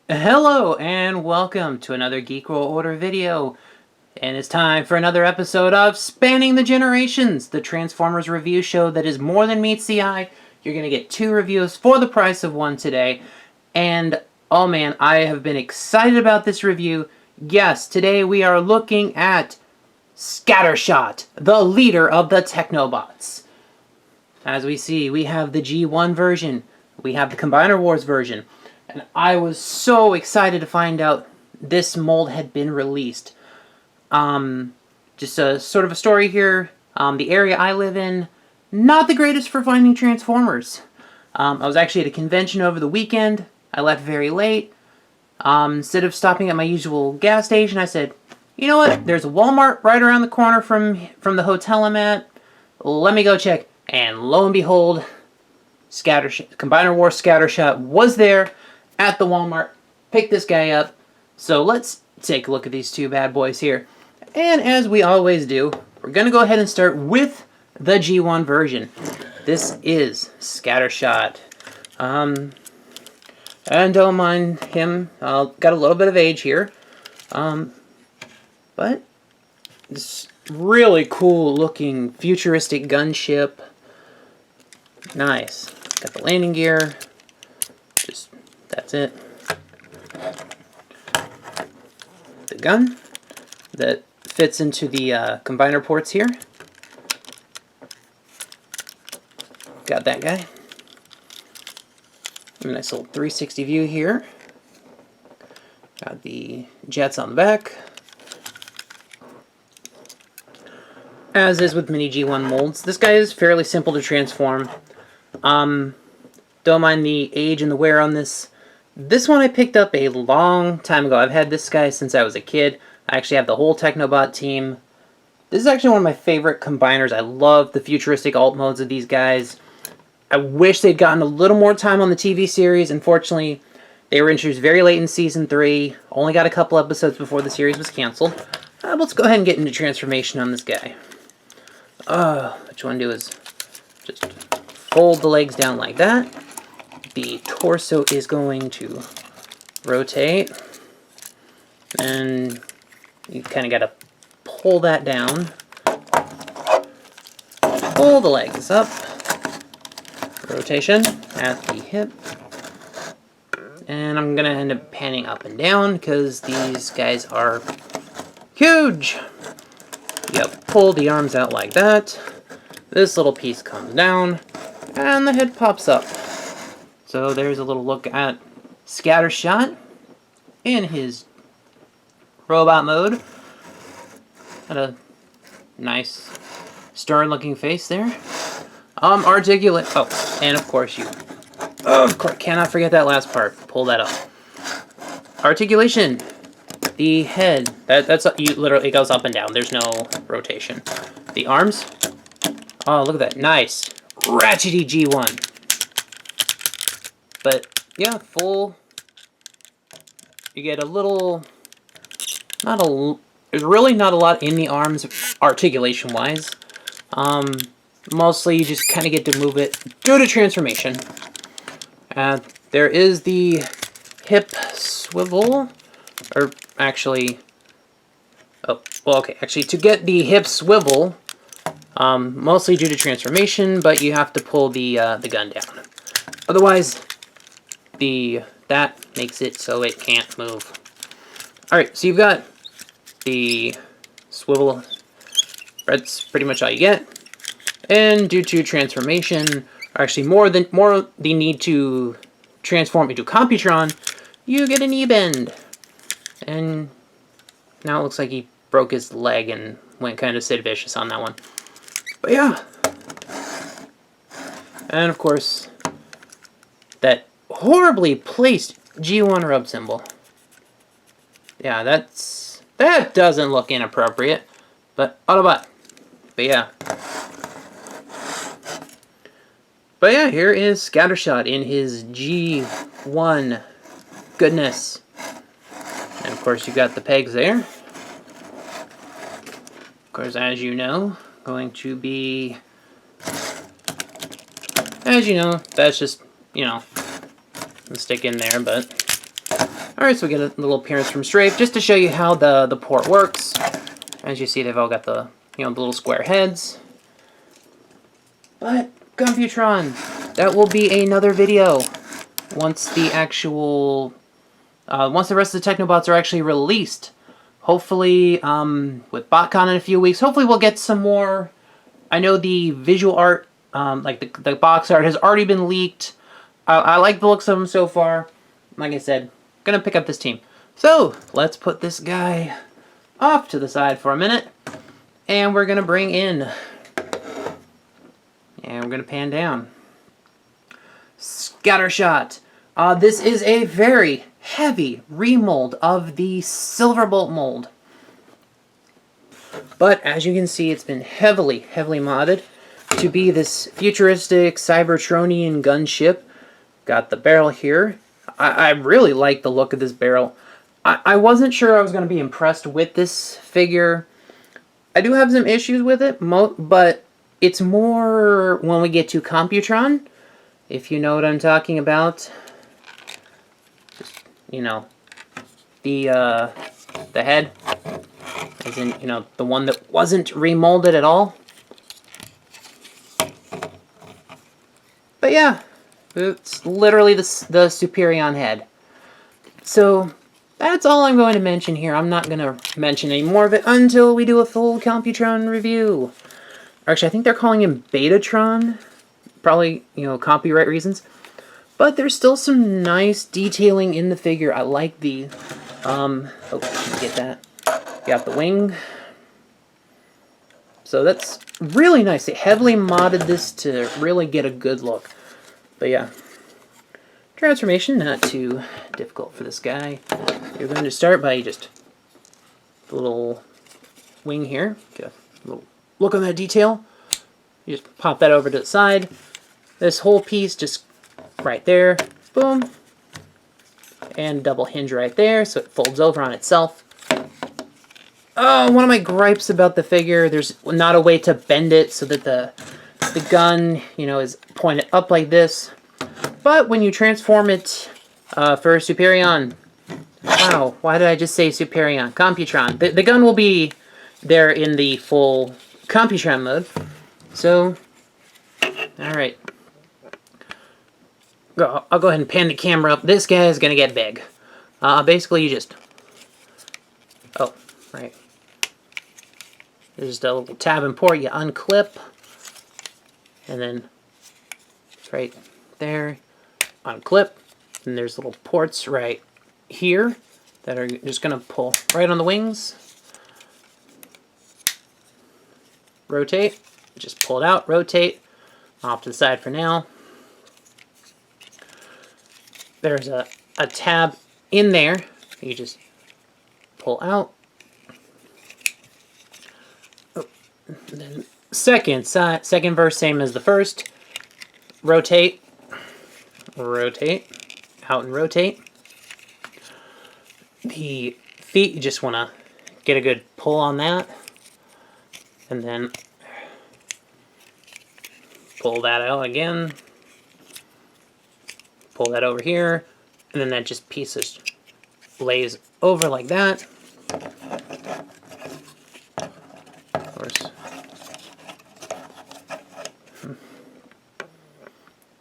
Hello and welcome to another Geek World Order video. And it's time for another episode of Spanning the Generations, the Transformers review show that is more than meets the eye. You're going to get 2 reviews for the price of 1 today. And oh man, I have been excited about this review. Yes, today we are looking at Scattershot, the leader of the Technobots. As we see, we have the G1 version, we have the Combiner Wars version. And I was so excited to find out this mold had been released. Just a sort of a story here. The area I live in, not the greatest for finding Transformers. I was actually at a convention over the weekend. I left very late. Instead of stopping at my usual gas station, I said, you know what? There's a Walmart right around the corner from the hotel I'm at. Let me go check. And lo and behold, Combiner Wars Scattershot was there at the Walmart. Pick this guy up. So let's take a look at these 2 bad boys here. And as we always do, we're going to go ahead and start with the G1 version. This is Scattershot. And don't mind him. Got a little bit of age here. But this really cool looking futuristic gunship. Nice. Got the landing gear. That's it. The gun that fits into the combiner ports here. Got that guy. A nice little 360 view here. Got the jets on the back. As is with mini G1 molds, this guy is fairly simple to transform. Don't mind the age and the wear on this. This one I picked up a long time ago. I've had this guy since I was a kid. I actually have the whole Technobot team. This is actually one of my favorite combiners. I love the futuristic alt modes of these guys. I wish they'd gotten a little more time on the TV series. Unfortunately, they were introduced very late in Season 3. Only got a couple episodes before the series was canceled. Let's go ahead and get into transformation on this guy. What you want to do is just fold the legs down like that. The torso is going to rotate, and you kind of got to pull that down. Pull the legs up. Rotation at the hip. And I'm going to end up panning up and down because these guys are huge. You pull the arms out like that. This little piece comes down, and the head pops up. So there's a little look at Scattershot in his robot mode. Got a nice stern looking face there. Articulate. Oh, and of course cannot forget that last part. Pull that up. Articulation. The head. That's you literally, it goes up and down. There's no rotation. The arms. Oh, look at that. Nice. Ratchety G1. But yeah, you get a little, there's really not a lot in the arms articulation wise. Mostly you just kind of get to move it due to transformation. There is the hip swivel, or actually, actually to get the hip swivel, mostly due to transformation, but you have to pull the gun down. Otherwise, that makes it so it can't move. Alright, so you've got the swivel. That's pretty much all you get. And due to transformation, or actually more the need to transform into Computron, you get an E-bend. And now it looks like he broke his leg and went kind of Sid Vicious on that one. But yeah. And of course, that horribly placed G1 rub symbol. Yeah, that doesn't look inappropriate, but Autobot. But yeah, here is Scattershot in his G1 goodness. And of course you got the pegs there. Of course, as you know, going to be, as you know, that's just, you know, stick in there, but Alright, so we get a little appearance from Strafe, just to show you how the port works. As you see, they've all got the, the little square heads. But, Computron, that will be another video once the actual, once the rest of the Technobots are actually released. Hopefully, with BotCon in a few weeks, hopefully we'll get some more. I know the visual art, like the box art has already been leaked. I like the looks of them so far. Like I said, gonna pick up this team. So, let's put this guy off to the side for a minute. And we're gonna bring in, and we're gonna pan down, Scattershot. This is a very heavy remold of the Silverbolt mold. But as you can see, it's been heavily modded to be this futuristic Cybertronian gunship. Got the barrel here. I really like the look of this barrel. I wasn't sure I was going to be impressed with this figure. I do have some issues with it, but it's more when we get to Computron, if you know what I'm talking about. Just, the head, as in, the one that wasn't remolded at all. But yeah, it's literally the Superion head. So that's all I'm going to mention here. I'm not going to mention any more of it until we do a full Computron review. Actually, I think they're calling him Betatron. Probably, copyright reasons. But there's still some nice detailing in the figure. I like the, oh, get that. Got the wing. So that's really nice. They heavily modded this to really get a good look. But yeah. Transformation, not too difficult for this guy. You're going to start by just the little wing here. Get a little look on that detail. You just pop that over to the side. This whole piece just right there. Boom. And double hinge right there, so it folds over on itself. Oh, one of my gripes about the figure, there's not a way to bend it so that the gun, is pointed up like this. But when you transform it for Superion, wow, why did I just say Superion? Computron. The gun will be there in the full Computron mode. So, alright. I'll go ahead and pan the camera up. This guy is going to get big. Basically, you just... Oh, right. There's just a little tab and port. You unclip. And then, right there, unclip. And there's little ports right here that are just going to pull right on the wings. Rotate. Just pull it out. Rotate. Off to the side for now. There's a tab in there. You just pull out. Oh. Then second verse, same as the first. Rotate. Rotate. Out and rotate. The feet, you just want to get a good pull on that. And then pull that out again. Pull that over here, and then that just pieces lays over like that. Of course.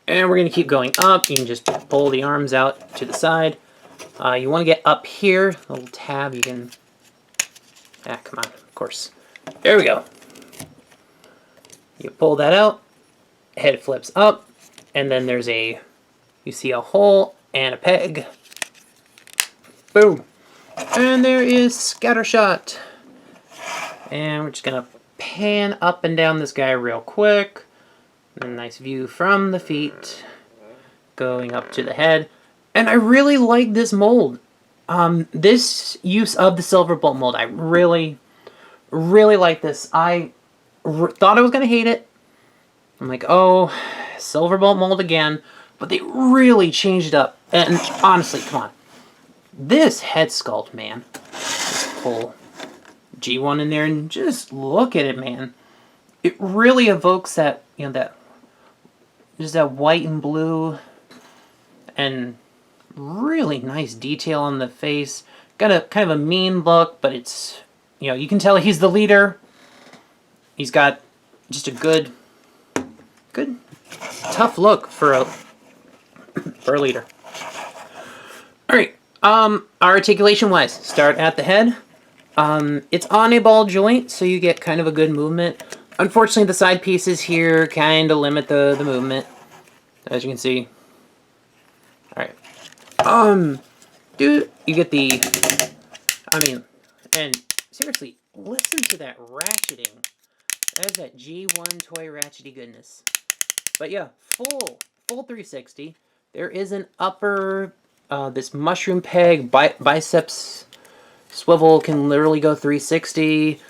And we're going to keep going up. You can just pull the arms out to the side. You want to get up here, a little tab you can... Ah, come on, of course. There we go. You pull that out, head flips up, and then there's a... You see a hole and a peg. Boom. And there is Scattershot. And we're just going to pan up and down this guy real quick. And a nice view from the feet going up to the head. And I really like this mold. This use of the Silverbolt mold, I really like this. I thought I was going to hate it. I'm like, oh, Silverbolt mold again. But they really changed it up. And honestly, come on. This head sculpt, man. Just pull G1 in there and just look at it, man. It really evokes that, just that white and blue. And really nice detail on the face. Got a kind of a mean look, but it's, you know, you can tell he's the leader. He's got just a good tough look for a leader. All right. Our articulation wise, start at the head. It's on a ball joint, so you get kind of a good movement. Unfortunately, the side pieces here kind of limit the movement, as you can see. All right. Dude, you get the, I mean, and seriously, listen to that ratcheting. That is that G1 toy ratchety goodness. But yeah, full 360. There is an upper, this mushroom peg, biceps swivel can literally go 360.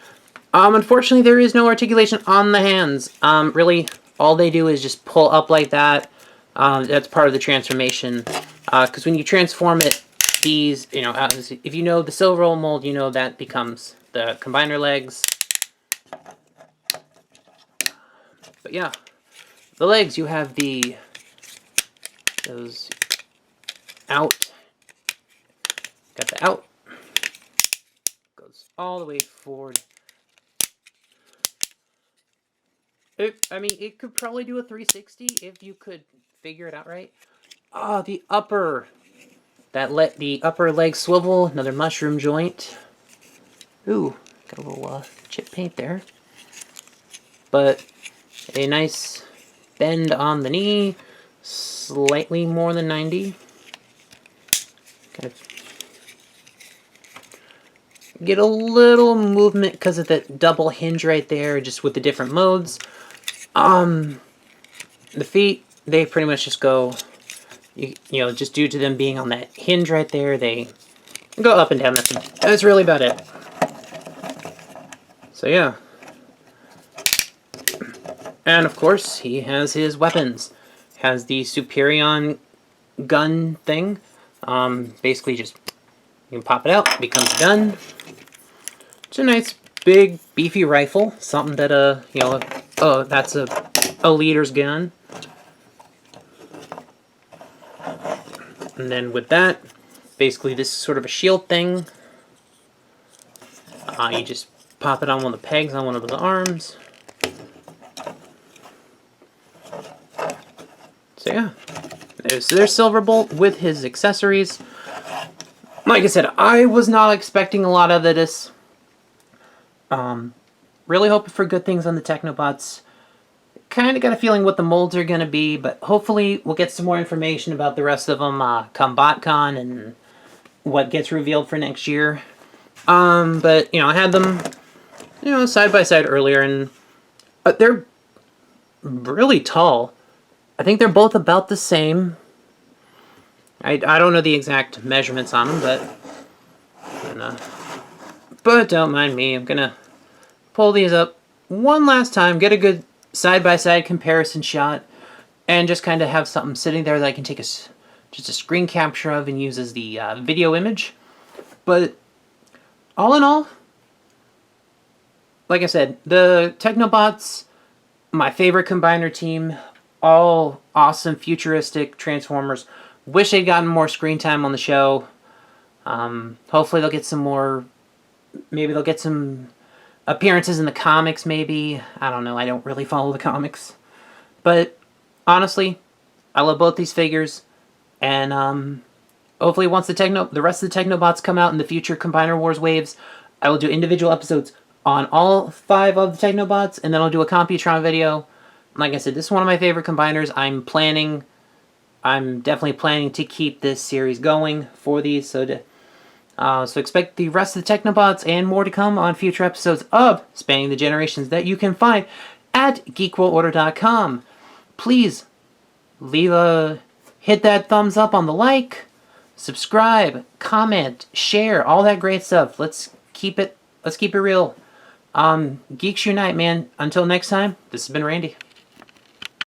Unfortunately, there is no articulation on the hands. Really, all they do is just pull up like that. That's part of the transformation. Because when you transform it, these, you know, if you know the silver roll mold, you know that becomes the combiner legs. But yeah, the legs, you have those out. Got the out. Goes all the way forward. I mean, it could probably do a 360 if you could figure it out right. The upper, the upper leg swivel, another mushroom joint. Ooh, got a little chip paint there. But a nice bend on the knee, slightly more than 90. Kind of get a little movement because of that double hinge right there, just with the different modes. The feet, they pretty much just go, you know, just due to them being on that hinge right there, they go up and down. That's really about it. So yeah. And of course, he has his weapons. Has the Superion gun thing. Basically just, you can pop it out, it becomes a gun. It's a nice, big, beefy rifle. Something that, you know, that's a leader's gun. And then with that, basically this is sort of a shield thing. You just pop it on one of the pegs on one of the arms. So yeah, there's Silverbolt with his accessories. Like I said, I was not expecting a lot of this. Really hoping for good things on the Technobots. Kind of got a feeling what the molds are going to be, but hopefully we'll get some more information about the rest of them come BotCon and what gets revealed for next year. But, you know, I had them, you know, side by side earlier, and they're really tall. I think they're both about the same. I don't know the exact measurements on them, but don't mind me. I'm gonna pull these up one last time, get a good side-by-side comparison shot, and just kind of have something sitting there that I can take just a screen capture of and use as the video image. But all in all, like I said, the Technobots, my favorite combiner team, all awesome futuristic Transformers. Wish they'd gotten more screen time on the show. Hopefully they'll get some more, maybe they'll get some appearances in the comics, maybe. I don't know, I don't really follow the comics. But honestly, I love both these figures. And hopefully once the rest of the Technobots come out in the future Combiner Wars waves, I will do individual episodes on all 5 of the Technobots, and then I'll do a Computron video. Like I said, this is one of my favorite combiners. I'm definitely planning to keep this series going for these, so expect the rest of the Technobots and more to come on future episodes of Spanning the Generations that you can find at geekworldorder.com. Please hit that thumbs up on the like, subscribe, comment, share, all that great stuff. Let's keep it real. Geeks unite, man. Until next time, this has been Randy.